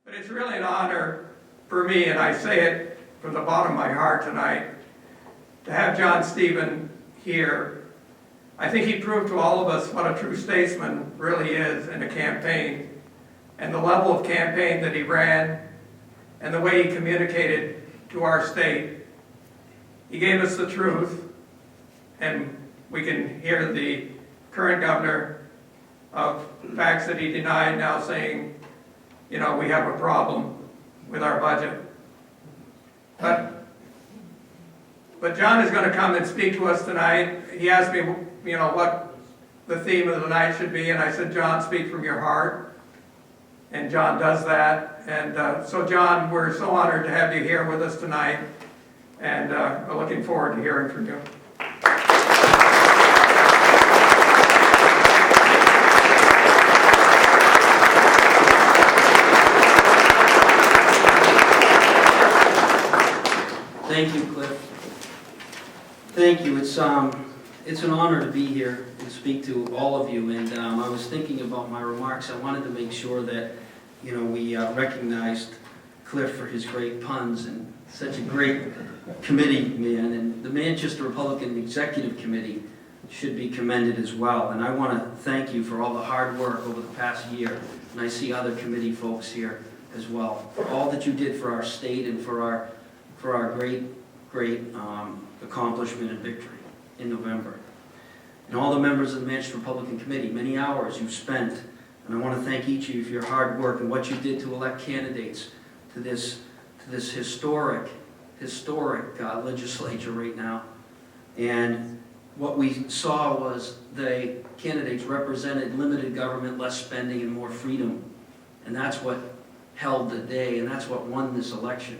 But it's really an honor for me, and I say it from the bottom of my heart tonight, to have John Stephen here. I think he proved to all of us what a true statesman really is in a campaign, and the level of campaign that he ran, and the way he communicated to our state. He gave us the truth, and we can hear the current governor of facts that he denied now saying, you know, we have a problem with our budget. But John is going to come and speak to us tonight. He asked me, you know, what the theme of the night should be, and I said, John, speak from your heart. And John does that. And so John, we're so honored to have you here with us tonight, and we're looking forward to hearing from you. Thank you, Cliff. Thank you. It's an honor to be here and speak to all of you. And I was thinking about my remarks. I wanted to make sure that, you know, we recognized Cliff for his great puns and such a great committee man. And the Manchester Republican Executive Committee should be commended as well. And I want to thank you for all the hard work over the past year. And I see other committee folks here as well. For all that you did for our state and for our great accomplishment and victory in November. And all the members of the Manchester Republican Committee, many hours you've spent, and I want to thank each of you for your hard work and what you did to elect candidates to this historic legislature right now. And what we saw was the candidates represented limited government, less spending, and more freedom. And that's what held the day, and that's what won this election.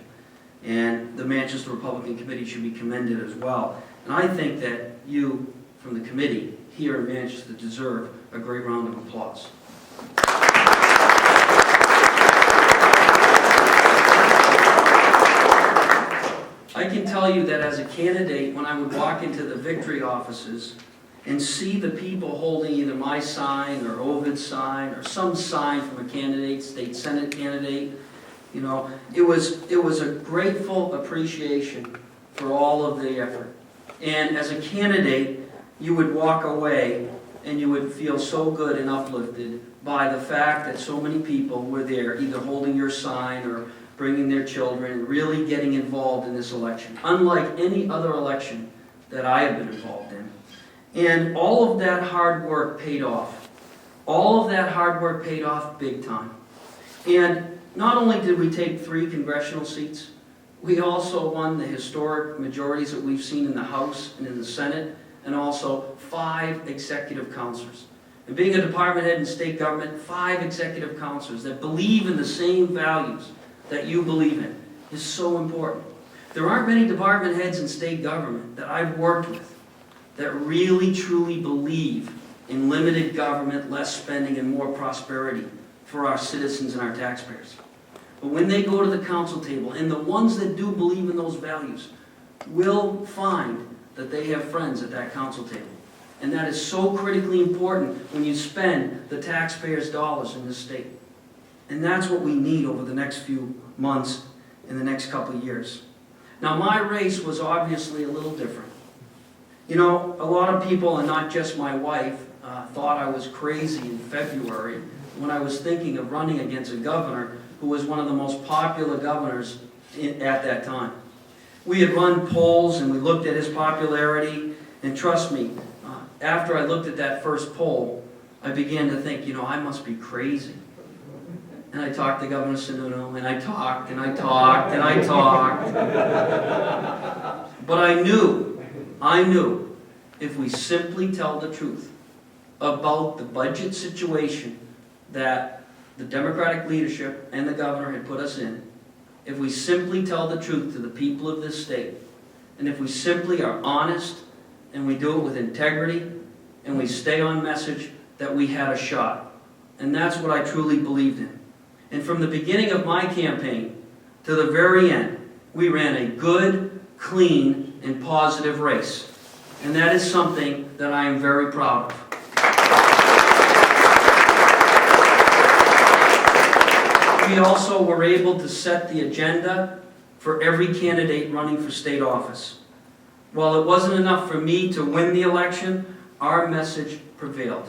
And the Manchester Republican Committee should be commended as well. And I think that you, from the committee here in Manchester, deserve a great round of applause. I can tell you that as a candidate, when I would walk into the victory offices and see the people holding either my sign or Ovid's sign or some sign from a candidate, state senate candidate, you know, it was a grateful appreciation for all of the effort. And as a candidate, you would walk away and you would feel so good and uplifted by the fact that so many people were there, either holding your sign or bringing their children, really getting involved in this election, unlike any other election that I have been involved in. And all of that hard work paid off. All of that hard work paid off big time. And not only did we take 3 congressional seats, we also won the historic majorities that we've seen in the House and in the Senate, and also 5 executive counselors. And being a department head in state government, 5 executive counselors that believe in the same values that you believe in is so important. There aren't many department heads in state government that I've worked with that really truly believe in limited government, less spending, and more prosperity for our citizens and our taxpayers. But when they go to the council table, and the ones that do believe in those values will find that they have friends at that council table. And that is so critically important when you spend the taxpayers' dollars in this state. And that's what we need over the next few months and the next couple of years. Now, my race was obviously a little different. You know, a lot of people, and not just my wife, thought I was crazy in February when I was thinking of running against a governor who was one of the most popular governors at that time. We had run polls and we looked at his popularity, and trust me, after I looked at that first poll, I began to think, you know, I must be crazy. And I talked to Governor Sununu, and I talked, and I talked, and I talked. But I knew if we simply tell the truth about the budget situation that the Democratic leadership and the governor had put us in, if we simply tell the truth to the people of this state, and if we simply are honest, and we do it with integrity, and we stay on message, that we had a shot. And that's what I truly believed in. And from the beginning of my campaign to the very end, we ran a good, clean, and positive race. And that is something that I am very proud of. we also were able to set the agenda for every candidate running for state office. While it wasn't enough for me to win the election, our message prevailed.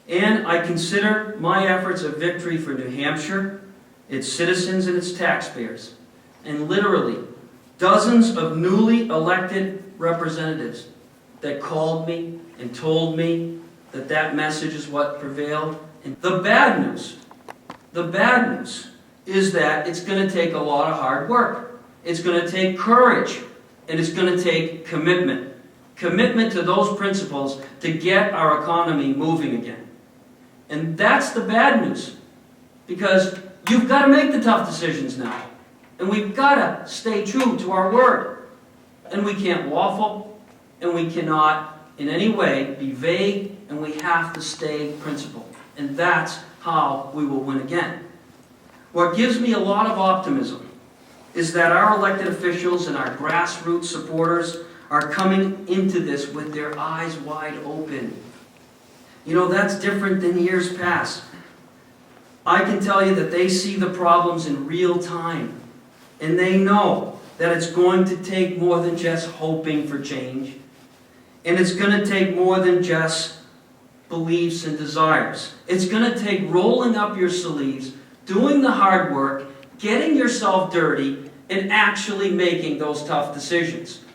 And I consider my efforts a victory for New Hampshire, its citizens, and its taxpayers. And literally, dozens of newly elected representatives that called me and told me that that message is what prevailed. And the bad news is that it's going to take a lot of hard work. It's going to take courage, and it's going to take commitment. Commitment to those principles to get our economy moving again. And that's the bad news, because you've got to make the tough decisions now. And we've got to stay true to our word. And we can't waffle, and we cannot in any way be vague, and we have to stay principled. And that's how we will win again. What gives me a lot of optimism is that our elected officials and our grassroots supporters are coming into this with their eyes wide open. You know, that's different than years past. I can tell you that they see the problems in real time. And they know that it's going to take more than just hoping for change. And it's going to take more than just beliefs and desires. It's going to take rolling up your sleeves, doing the hard work, getting yourself dirty, and actually making those tough decisions.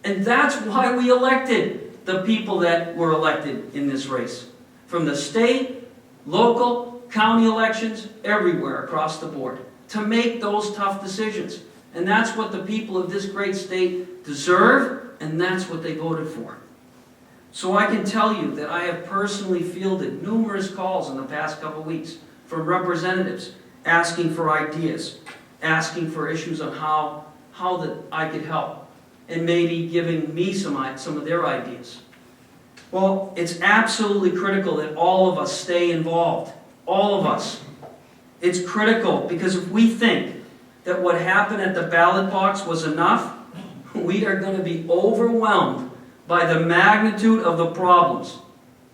And that's why we elected the people that were elected in this race. From the state, local, county elections, everywhere across the board, to make those tough decisions. And that's what the people of this great state deserve, and that's what they voted for. So I can tell you that I have personally fielded numerous calls in the past couple of weeks from representatives asking for ideas, asking for issues on how that I could help, and maybe giving me some of their ideas. Well, it's absolutely critical that all of us stay involved. All of us. It's critical, because if we think that what happened at the ballot box was enough, we are going to be overwhelmed by the magnitude of the problems.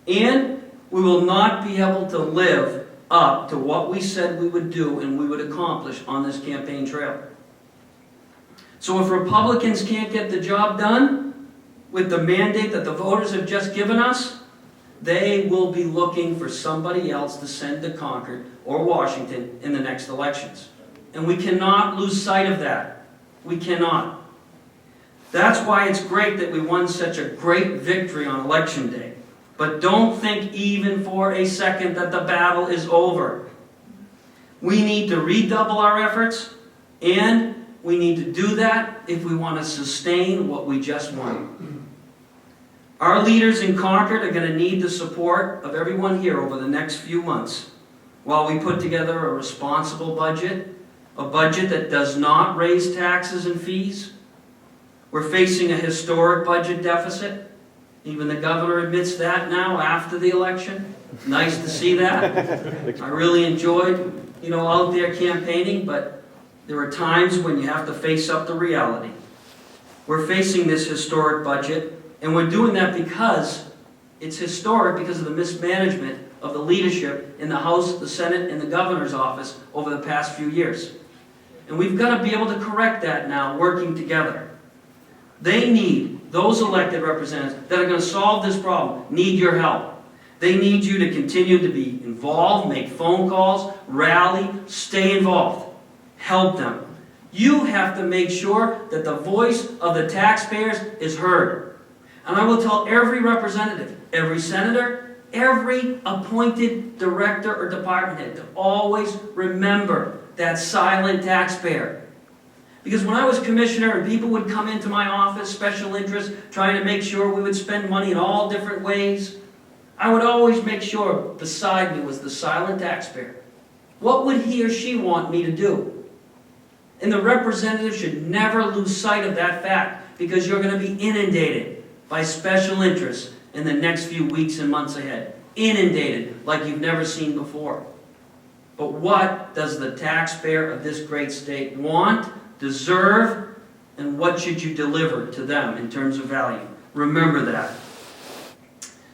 And we will not be able to live up to what we said we would do and we would accomplish on this campaign trail. So if Republicans can't get the job done with the mandate that the voters have just given us, they will be looking for somebody else to send to Concord or Washington in the next elections. And we cannot lose sight of that. We cannot. That's why it's great that we won such a great victory on Election Day. But don't think even for a second that the battle is over. We need to redouble our efforts, and we need to do that if we want to sustain what we just won. Our leaders in Concord are going to need the support of everyone here over the next few months while we put together a responsible budget, a budget that does not raise taxes and fees. We're facing a historic budget deficit. Even the governor admits that now after the election. Nice to see that. I really enjoyed, out there campaigning, but there are times when you have to face up to reality. We're facing this historic budget, and we're doing that because it's historic because of the mismanagement of the leadership in the House, the Senate, and the governor's office over the past few years. And we've got to be able to correct that now, working together. They need, those elected representatives that are going to solve this problem, need your help. They need you to continue to be involved, make phone calls, rally, stay involved. Help them. You have to make sure that the voice of the taxpayers is heard. And I will tell every representative, every senator, every appointed director or department head to always remember that silent taxpayer. Because when I was commissioner and people would come into my office, special interests, trying to make sure we would spend money in all different ways, I would always make sure beside me was the silent taxpayer. What would he or she want me to do? And the representative should never lose sight of that fact, because you're going to be inundated by special interests in the next few weeks and months ahead. Inundated like you've never seen before. But what does the taxpayer of this great state want, deserve, and what should you deliver to them in terms of value? Remember that.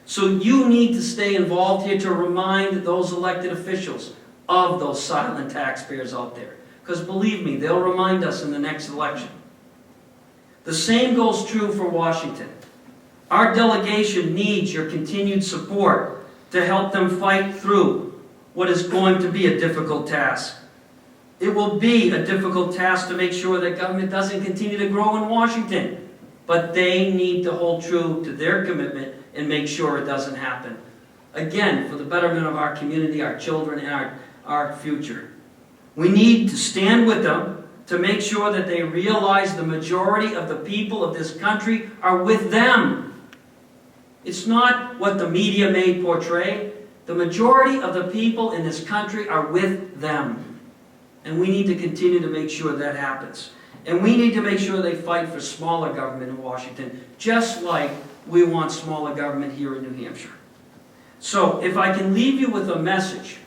So you need to stay involved here to remind those elected officials of those silent taxpayers out there. Because believe me, they'll remind us in the next election. The same goes true for Washington. Our delegation needs your continued support to help them fight through what is going to be a difficult task. It will be a difficult task to make sure that government doesn't continue to grow in Washington. But they need to hold true to their commitment and make sure it doesn't happen. Again, for the betterment of our community, our children, and our future. We need to stand with them to make sure that they realize the majority of the people of this country are with them. It's not what the media may portray. The majority of the people in this country are with them. And we need to continue to make sure that happens. And we need to make sure they fight for smaller government in Washington, just like we want smaller government here in New Hampshire. So, if I can leave you with a message,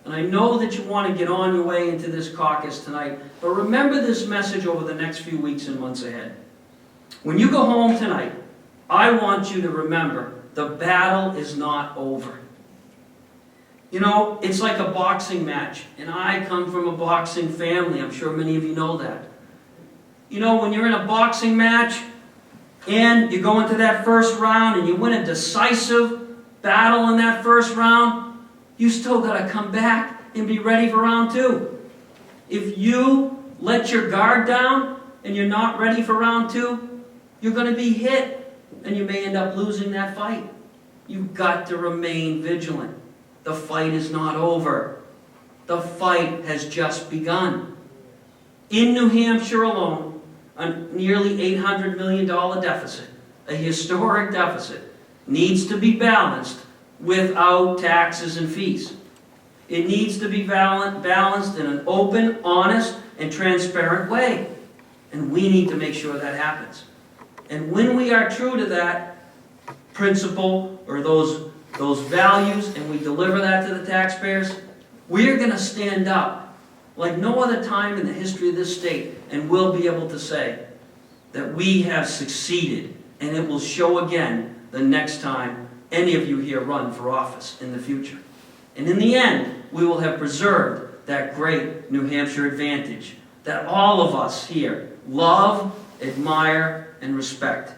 and I know that you want to get on your way into this caucus tonight, but remember this message over the next few weeks and months ahead. When you go home tonight, I want you to remember the battle is not over. You know, it's like a boxing match, and I come from a boxing family. I'm sure many of you know that. You know, when you're in a boxing match, and you go into that first round, and you win a decisive battle in that first round, you still got to come back and be ready for round two. If you let your guard down, and you're not ready for round two, you're going to be hit, and you may end up losing that fight. You've got to remain vigilant. The fight is not over. The fight has just begun. In New Hampshire alone, a nearly $800 million deficit, a historic deficit, needs to be balanced without taxes and fees. It needs to be balanced in an open, honest, and transparent way. And we need to make sure that happens. And when we are true to that principle or those values, and we deliver that to the taxpayers, we're going to stand up like no other time in the history of this state, and we'll be able to say that we have succeeded, and it will show again the next time any of you here run for office in the future. And in the end, we will have preserved that great New Hampshire advantage that all of us here love, admire, and respect.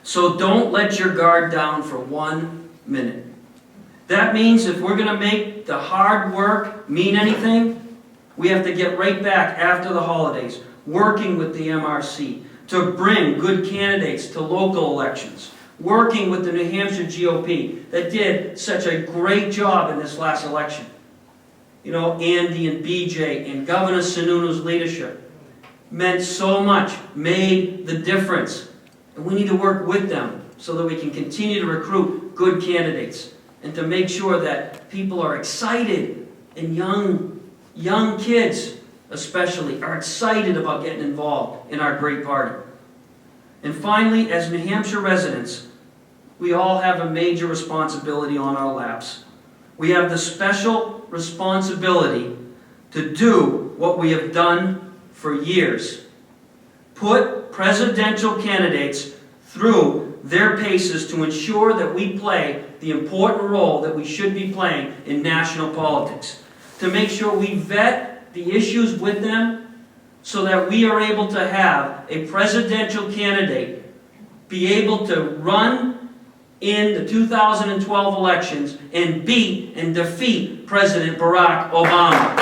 So don't let your guard down for 1 minute. That means if we're going to make the hard work mean anything, we have to get right back after the holidays, working with the MRC to bring good candidates to local elections, working with the New Hampshire GOP that did such a great job in this last election. You know, Andy and BJ and Governor Sununu's leadership meant so much, made the difference. And we need to work with them so that we can continue to recruit good candidates and to make sure that people are excited, and young kids especially are excited about getting involved in our great party. And finally, as New Hampshire residents, we all have a major responsibility on our laps. We have the special responsibility to do what we have done for years. Put presidential candidates through their paces to ensure that we play the important role that we should be playing in national politics. To make sure we vet the issues with them so that we are able to have a presidential candidate be able to run in the 2012 elections and beat and defeat President Barack Obama.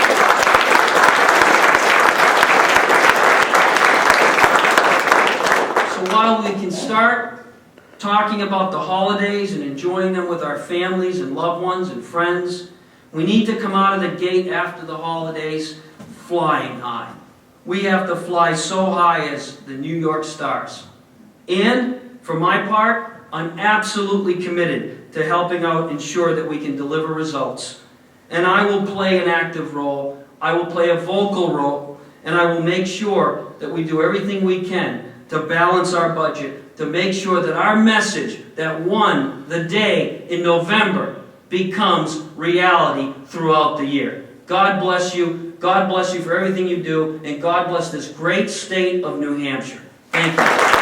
So while we can start talking about the holidays and enjoying them with our families and loved ones and friends, we need to come out of the gate after the holidays flying high. We have to fly so high as the New York stars. And for my part, I'm absolutely committed to helping out ensure that we can deliver results. And I will play an active role, I will play a vocal role, and I will make sure that we do everything we can to balance our budget, to make sure that our message that won the day in November becomes reality throughout the year. God bless you. God bless you for everything you do, and God bless this great state of New Hampshire. Thank you.